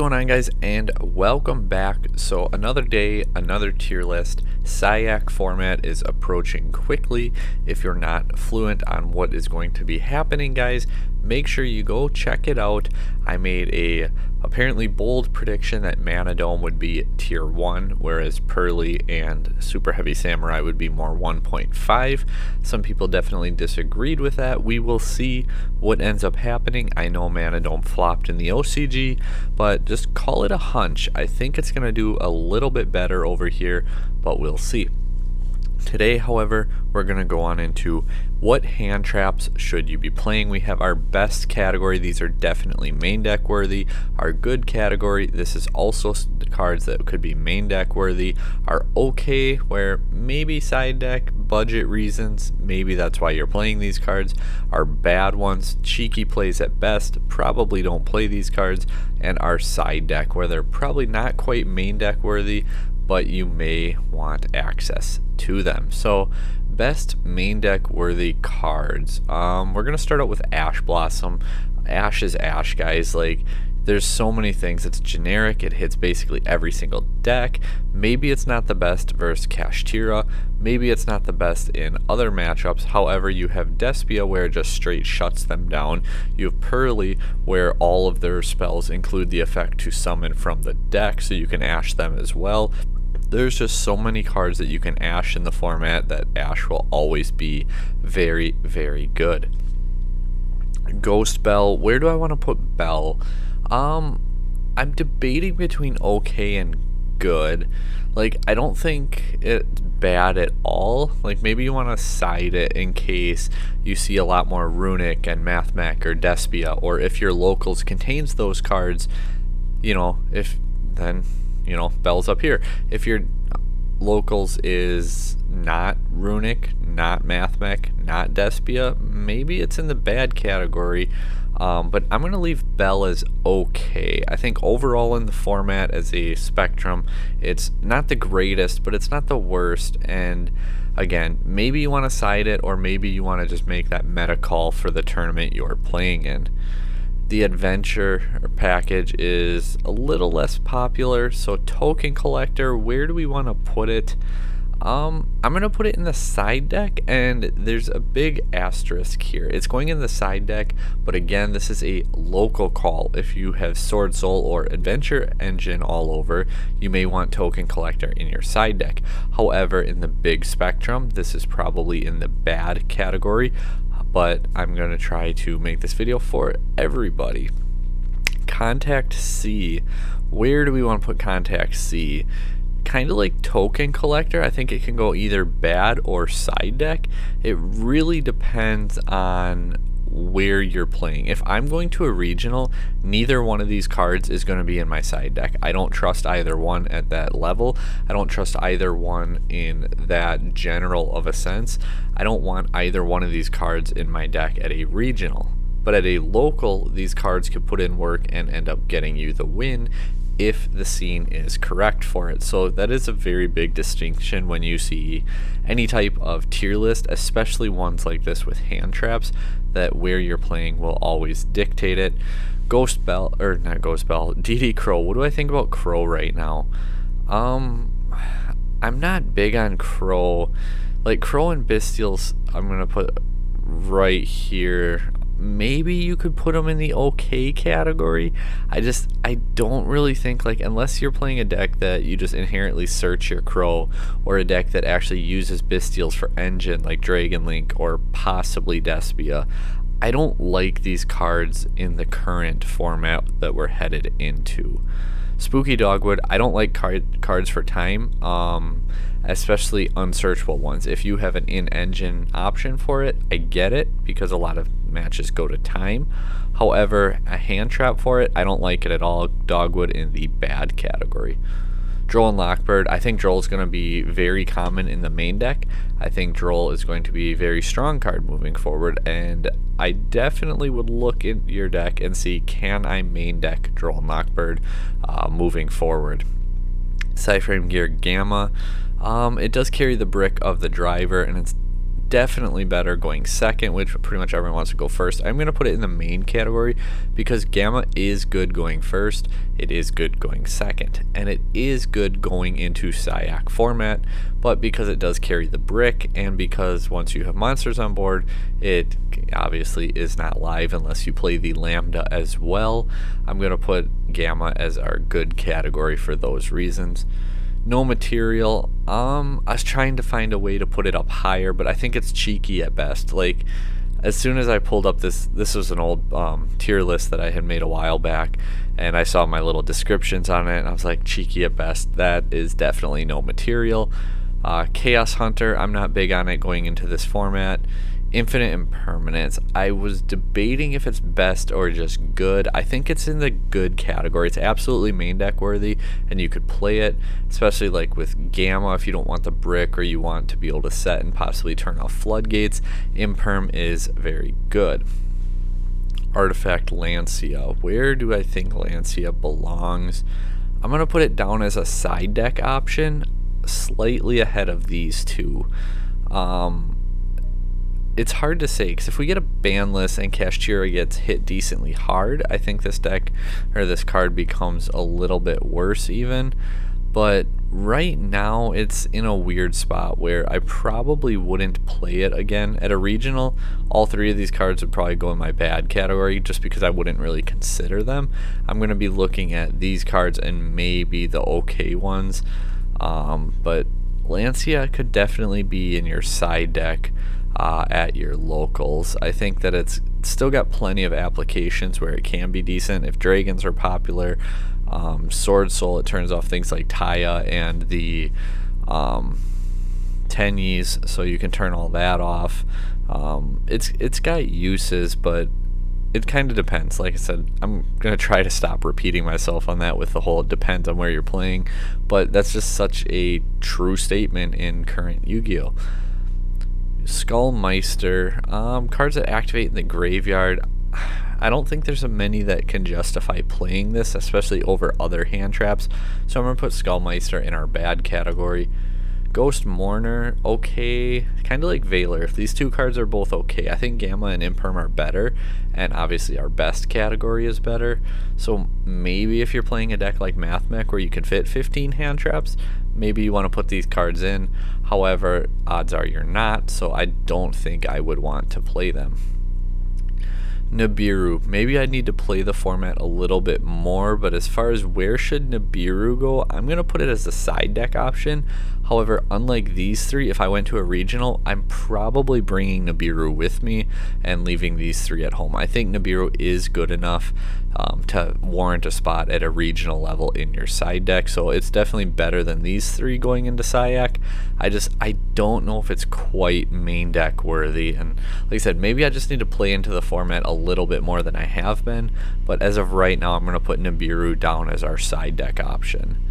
going on, guys, and welcome back. So another day, another tier list. CYAC format is approaching quickly. If you're not fluent on what is going to be happening, guys, make sure you go check it out. I made a apparently bold prediction that Mana Dome would be tier 1, whereas Pearly and Super Heavy Samurai would be more 1.5. Some people definitely disagreed with that. We will see what ends up happening. I know Mana Dome flopped in the OCG, but just call it a hunch. I think it's going to do a little bit better over here, but we'll see. Today, however, we're going to go on into what hand traps should you be playing. We have our best category. These are definitely main deck worthy. Our good category, this is also the cards that could be main deck worthy. Our okay, where maybe side deck, budget reasons, maybe that's why you're playing these cards. Our bad ones, cheeky plays at best, probably don't play these cards. And our side deck, where they're probably not quite main deck worthy, but you may want access to them. So best main deck worthy cards. We're gonna start out with Ash Blossom. Ash is Ash, guys. Like, there's so many things. It's generic. It hits basically every single deck. Maybe it's not the best versus Kashtira. Maybe it's not the best in other matchups. However, you have Despia, where it just straight shuts them down. You have Pearly, where all of their spells include the effect to summon from the deck, so you can Ash them as well. There's just so many cards that you can Ash in the format that Ash will always be very, very good. Ghost Bell, where do I want to put Bell? I'm debating between okay and good. Like, I don't think it's bad at all. Like, maybe you want to side it in case you see a lot more Runic and Mathmech or Despia, or if your locals contains those cards, you know, Bell's up here. If your locals is not Runic, not Mathmech, not Despia, maybe it's in the bad category. But I'm going to leave Bell as okay. I think overall in the format as a spectrum, it's not the greatest, but it's not the worst. And again, maybe you want to side it, or maybe you want to just make that meta call for the tournament you're playing in. The adventure package is a little less popular, so token collector, where do we want to put it? I'm going to put it in the side deck, and there's a big asterisk here. It's going in the side deck, but again, this is a local call. If you have Sword Soul or Adventure Engine all over, you may want token collector in your side deck. However, in the big spectrum, this is probably in the bad category, but I'm going to try to make this video for everybody. Contact C. Where do we want to put Contact C? Kind of like token collector. I think it can go either bad or side deck. It really depends on where you're playing. If I'm going to a regional, neither one of these cards is going to be in my side deck. I don't trust either one at that level. I don't trust either one in that general of a sense. I don't want either one of these cards in my deck at a regional. But at a local, these cards could put in work and end up getting you the win if the scene is correct for it. So that is a very big distinction when you see any type of tier list, especially ones like this with hand traps, that where you're playing will always dictate it. Ghost Bell, or not Ghost Bell, DD Crow. What do I think about Crow right now? I'm not big on Crow. Like, Crow and Bestials, I'm gonna put right here. Maybe you could put them in the okay category. I don't really think, like, unless you're playing a deck that you just inherently search your Crow, or a deck that actually uses Bestials for engine like Dragon Link or possibly Despia, I don't like these cards in the current format that we're headed into. Spooky Dogwood, I don't like cards for time, especially unsearchable ones. If you have an in-engine option for it, I get it, because a lot of matches go to time. However, a hand trap for it, I don't like it at all. Dogwood in the bad category. Droll and Lockbird, I think Droll is going to be very common in the main deck. I think Droll is going to be a very strong card moving forward, and I definitely would look in your deck and see, can I main deck Droll and Lockbird moving forward. Psyframe Gear Gamma, it does carry the brick of the driver, and it's definitely better going second, which pretty much everyone wants to go first. I'm going to put it in the main category because Gamma is good going first, it is good going second, and it is good going into CYAC format, but because it does carry the brick, and because once you have monsters on board, it obviously is not live unless you play the Lambda as well. I'm going to put Gamma as our good category for those reasons. No material, I was trying to find a way to put it up higher, but I think it's cheeky at best. Like, as soon as I pulled up this was an old tier list that I had made a while back, and I saw my little descriptions on it, and I was like, cheeky at best. That is definitely no material. Chaos Hunter, I'm not big on it going into this format. Infinite Impermanence, I was debating if it's best or just good. I think it's in the good category. It's absolutely main deck worthy, and you could play it, especially like with Gamma if you don't want the brick or you want to be able to set and possibly turn off floodgates. Imperm is very good. Artifact Lancia, where do I think Lancia belongs? I'm going to put it down as a side deck option, slightly ahead of these two. It's hard to say, because if we get a ban list and Kashtira gets hit decently hard, I think this deck, or this card, becomes a little bit worse even. But right now it's in a weird spot where I probably wouldn't play it again at a regional. All three of these cards would probably go in my bad category just because I wouldn't really consider them. I'm going to be looking at these cards and maybe the okay ones, but Lancia could definitely be in your side deck at your locals. I think that it's still got plenty of applications where it can be decent if dragons are popular. Sword Soul, it turns off things like Taya and the Tenyis, so you can turn all that off. It's got uses, but it kind of depends. Like I said, I'm gonna try to stop repeating myself on that with the whole it depends on where you're playing, but that's just such a true statement in current Yu-Gi-Oh! Skullmeister, cards that activate in the graveyard. I don't think there's many that can justify playing this, especially over other hand traps, so I'm going to put Skullmeister in our bad category. Ghost Mourner, okay, kind of like Veiler. If these two cards are both okay, I think Gamma and Imperm are better, and obviously our best category is better. So maybe if you're playing a deck like Mathmech where you can fit 15 hand traps, maybe you want to put these cards in. However, odds are you're not, so I don't think I would want to play them. Nibiru, maybe I need to play the format a little bit more, but as far as where should Nibiru go, I'm going to put it as a side deck option. However, unlike these three, if I went to a regional, I'm probably bringing Nibiru with me and leaving these three at home. I think Nibiru is good enough to warrant a spot at a regional level in your side deck, so it's definitely better than these three going into CYAC. I don't know if it's quite main deck worthy, and like I said, maybe I just need to play into the format a little bit more than I have been, but as of right now I'm going to put Nibiru down as our side deck option.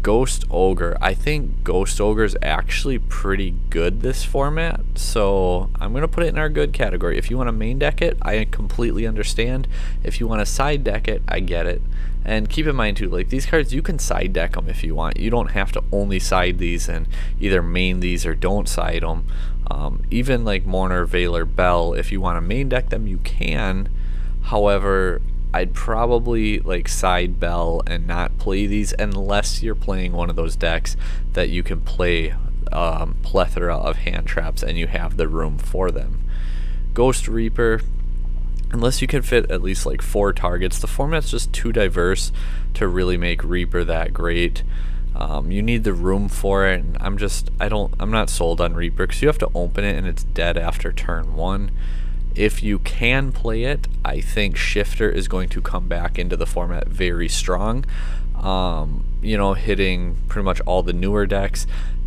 Ghost Ogre, I think Ghost Ogre is actually pretty good this format, so I'm going to put it in our good category. If you want to main deck it, I completely understand. If you want to side deck it, I get it. And keep in mind too, like these cards, you can side deck them if you want. You don't have to only side these and either main these or don't side them. Even like Mourner, Veiler, Bell, if you want to main deck them, you can. However, I'd probably like side Bell and not play these unless you're playing one of those decks that you can play plethora of hand traps and you have the room for them. Ghost Reaper, unless you can fit at least like 4 targets, the format's just too diverse to really make Reaper that great. You need the room for it, and I'm not sold on Reaper because you have to open it and it's dead after turn 1. If you can play it, I think Shifter is going to come back into the format very strong. You know, hitting pretty much all the newer decks.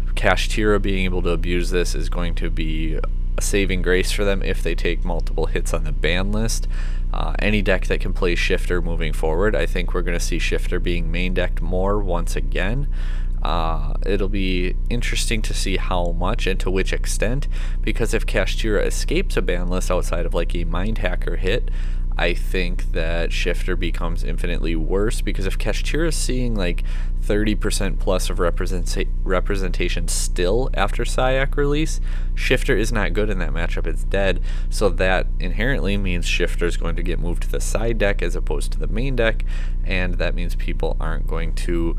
Kashtira being able to abuse this is going to be a saving grace for them if they take multiple hits on the ban list. Any deck that can play Shifter moving forward, I think we're going to see Shifter being main decked more once again. It'll be interesting to see how much and to which extent, because if Kashtira escapes a ban list outside of like a Mind Hacker hit, I think that Shifter becomes infinitely worse, because if Kashtira is seeing like 30% plus of representation still after CYAC release, Shifter is not good in that matchup. It's dead. So that inherently means Shifter is going to get moved to the side deck as opposed to the main deck, and that means people aren't going to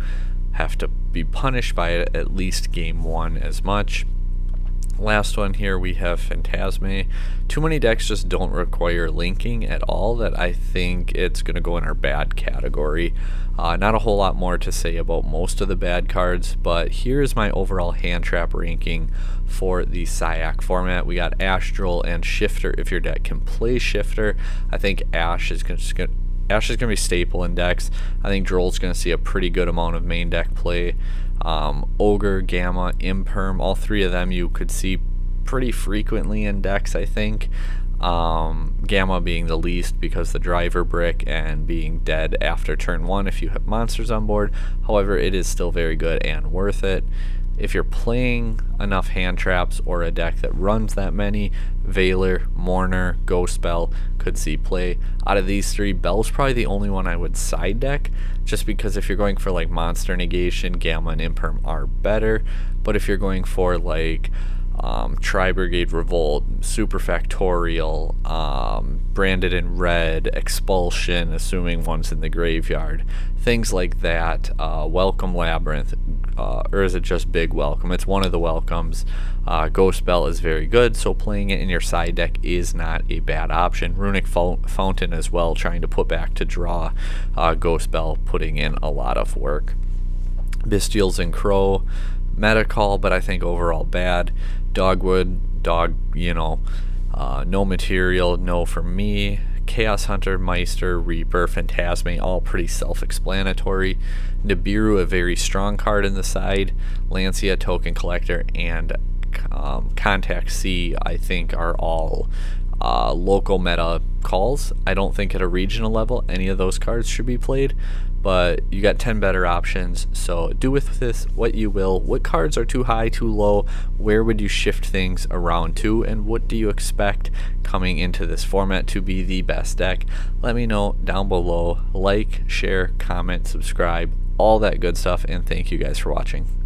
have to be punished by it at least game one as much. Last one here, we have Phantasme. Too many decks just don't require linking at all, that I think it's going to go in our bad category. Not a whole lot more to say about most of the bad cards, but here's my overall hand trap ranking for the CYAC format. We got Astral and Shifter if your deck can play Shifter. I think Ash is going to be staple in decks. I think Droll's going to see a pretty good amount of main deck play. Ogre, Gamma, Imperm, all three of them you could see pretty frequently in decks, I think. Gamma being the least because the driver brick and being dead after turn 1 if you have monsters on board. However, it is still very good and worth it. If you're playing enough hand traps or a deck that runs that many, Veiler, Mourner, Ghost Spell could see play. Out of these three, Bell's probably the only one I would side deck, just because if you're going for like monster negation, Gamma and Imperm are better. But if you're going for like Tri-Brigade Revolt, Super Factorial, Branded in Red, Expulsion, assuming one's in the graveyard, things like that, Welcome Labyrinth, or is it just Big Welcome? It's one of the welcomes. Ghost Spell is very good, so playing it in your side deck is not a bad option. Runic Fountain as well, trying to put back to draw. Ghost Spell putting in a lot of work. Bestials and Crow, meta call, but I think overall bad. Dogwood, no material, no for me. Chaos Hunter, Meister, Reaper, Phantasme, all pretty self-explanatory. Nibiru, a very strong card in the side. Lancia, Token Collector, and Contact C, I think, are all local meta calls. I don't think at a regional level any of those cards should be played, but you got 10 better options, so do with this what you will. What cards are too high, too low? Where would you shift things around to? And what do you expect coming into this format to be the best deck? Let me know down below. Like, share, comment, subscribe, all that good stuff, and thank you guys for watching.